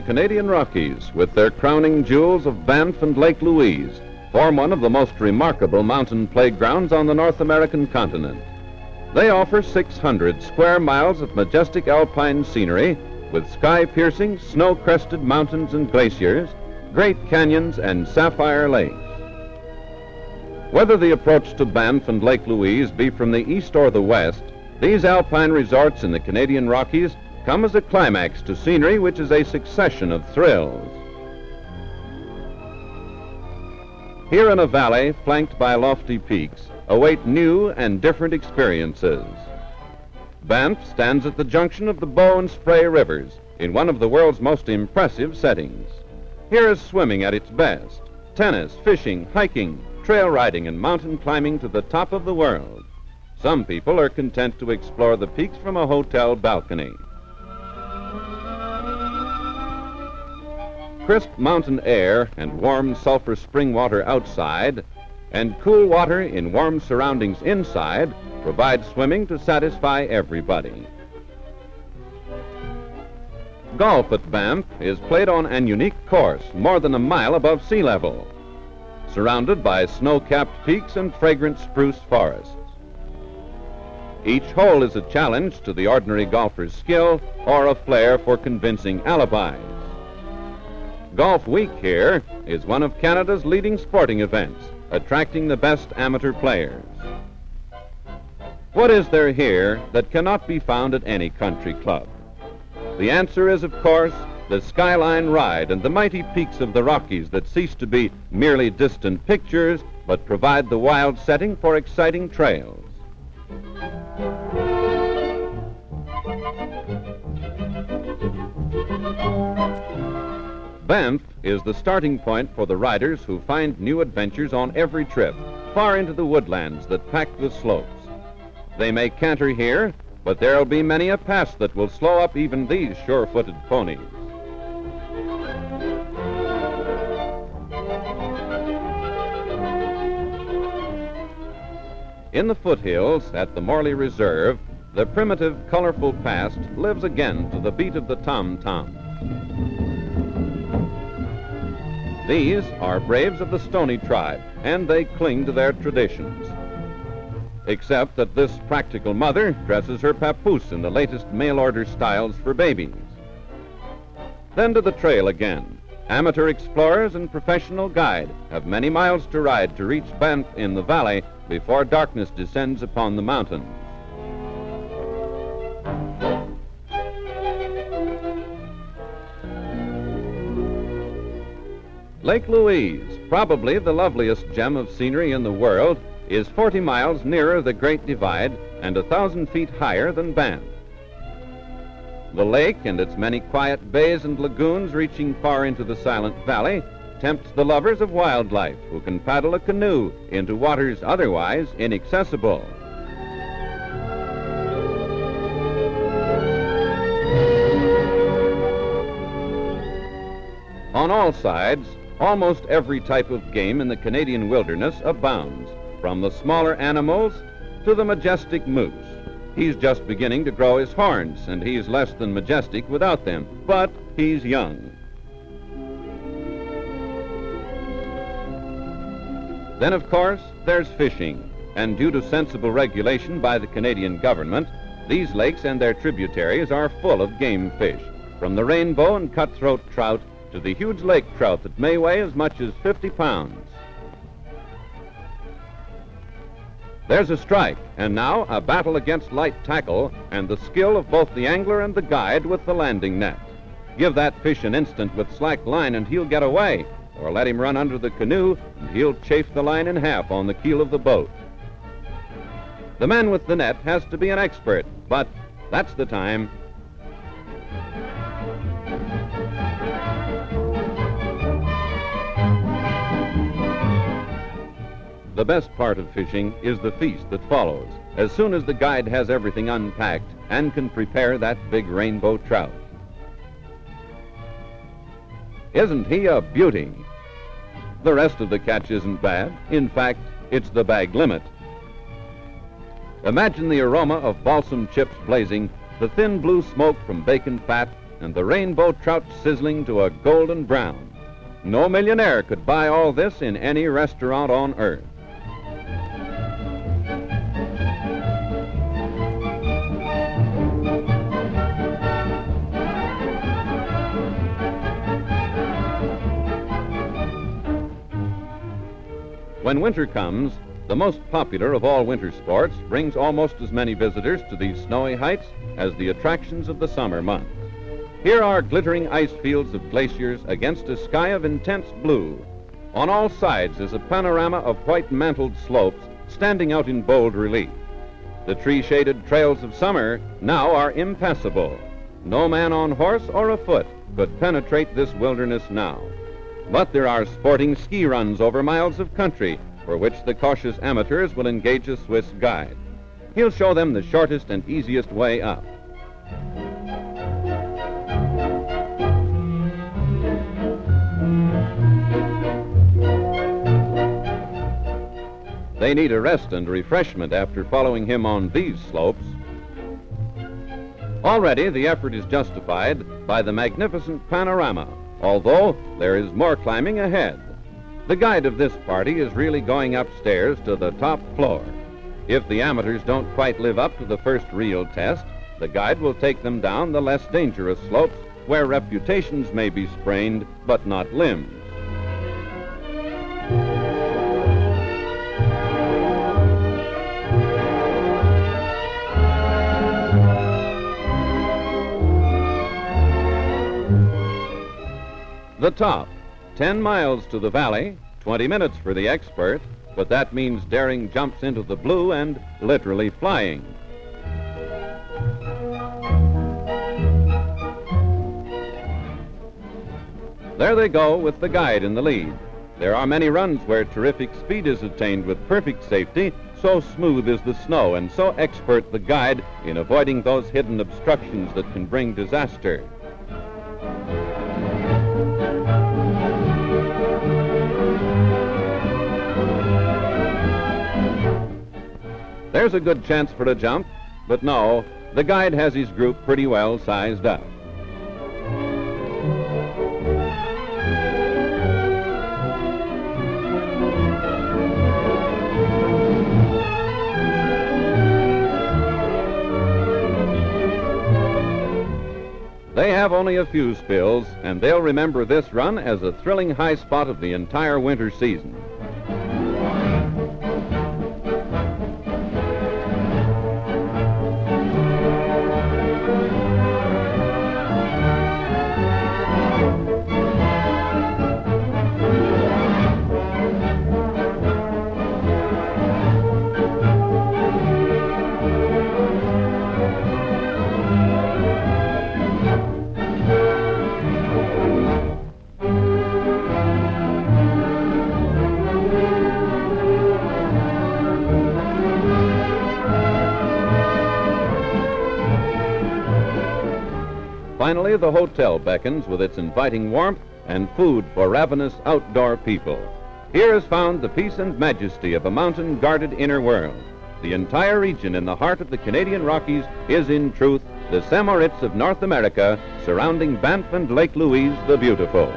Canadian Rockies, with their crowning jewels of Banff and Lake Louise, form one of the most remarkable mountain playgrounds on the North American continent. They offer 600 square miles of majestic alpine scenery with sky-piercing, snow-crested mountains and glaciers, great canyons and sapphire lakes. Whether the approach to Banff and Lake Louise be from the east or the west, these alpine resorts in the Canadian Rockies come as a climax to scenery which is a succession of thrills. Here in a valley flanked by lofty peaks await new and different experiences. Banff stands at the junction of the Bow and Spray rivers in one of the world's most impressive settings. Here is swimming at its best, tennis, fishing, hiking, trail riding, and mountain climbing to the top of the world. Some people are content to explore the peaks from a hotel balcony. Crisp mountain air and warm sulfur spring water outside and cool water in warm surroundings inside provide swimming to satisfy everybody. Golf at Banff is played on an unique course more than a mile above sea level, surrounded by snow-capped peaks and fragrant spruce forests. Each hole is a challenge to the ordinary golfer's skill or a flair for convincing alibis. Golf Week here is one of Canada's leading sporting events, attracting the best amateur players. What is there here that cannot be found at any country club? The answer is, of course, the skyline ride and the mighty peaks of the Rockies that cease to be merely distant pictures, but provide the wild setting for exciting trails. Banff is the starting point for the riders who find new adventures on every trip, far into the woodlands that pack the slopes. They may canter here, but there'll be many a pass that will slow up even these sure-footed ponies. In the foothills at the Morley Reserve, the primitive, colorful past lives again to the beat of the tom-tom. These are braves of the Stony tribe, and they cling to their traditions. Except that this practical mother dresses her papoose in the latest mail-order styles for babies. Then to the trail again. Amateur explorers and professional guide have many miles to ride to reach Banff in the valley before darkness descends upon the mountains. Lake Louise, probably the loveliest gem of scenery in the world, is 40 miles nearer the Great Divide and 1,000 feet higher than Banff. The lake and its many quiet bays and lagoons reaching far into the silent valley tempts the lovers of wildlife who can paddle a canoe into waters otherwise inaccessible. On all sides, almost every type of game in the Canadian wilderness abounds, from the smaller animals to the majestic moose. He's just beginning to grow his horns, and he's less than majestic without them, but he's young. Then, of course, there's fishing, and due to sensible regulation by the Canadian government, these lakes and their tributaries are full of game fish, from the rainbow and cutthroat trout to the huge lake trout that may weigh as much as 50 pounds. There's a strike, and now a battle against light tackle and the skill of both the angler and the guide with the landing net. Give that fish an instant with slack line and he'll get away, or let him run under the canoe and he'll chafe the line in half on the keel of the boat. The man with the net has to be an expert, but that's the time. The best part of fishing is the feast that follows, as soon as the guide has everything unpacked and can prepare that big rainbow trout. Isn't he a beauty? The rest of the catch isn't bad. In fact, it's the bag limit. Imagine the aroma of balsam chips blazing, the thin blue smoke from bacon fat, and the rainbow trout sizzling to a golden brown. No millionaire could buy all this in any restaurant on earth. When winter comes, the most popular of all winter sports brings almost as many visitors to these snowy heights as the attractions of the summer months. Here are glittering ice fields of glaciers against a sky of intense blue. On all sides is a panorama of white-mantled slopes standing out in bold relief. The tree-shaded trails of summer now are impassable. No man on horse or afoot could penetrate this wilderness now. But there are sporting ski runs over miles of country for which the cautious amateurs will engage a Swiss guide. He'll show them the shortest and easiest way up. They need a rest and refreshment after following him on these slopes. Already the effort is justified by the magnificent panorama, although there is more climbing ahead. The guide of this party is really going upstairs to the top floor. If the amateurs don't quite live up to the first real test, the guide will take them down the less dangerous slopes where reputations may be sprained but not limbs. The top, 10 miles to the valley, 20 minutes for the expert, but that means daring jumps into the blue and literally flying. There they go with the guide in the lead. There are many runs where terrific speed is attained with perfect safety, so smooth is the snow and so expert the guide in avoiding those hidden obstructions that can bring disaster. There's a good chance for a jump, but no, the guide has his group pretty well sized up. They have only a few spills, and they'll remember this run as a thrilling high spot of the entire winter season. Finally, the hotel beckons with its inviting warmth and food for ravenous outdoor people. Here is found the peace and majesty of a mountain-guarded inner world. The entire region in the heart of the Canadian Rockies is, in truth, the St. Moritz of North America, surrounding Banff and Lake Louise the Beautiful.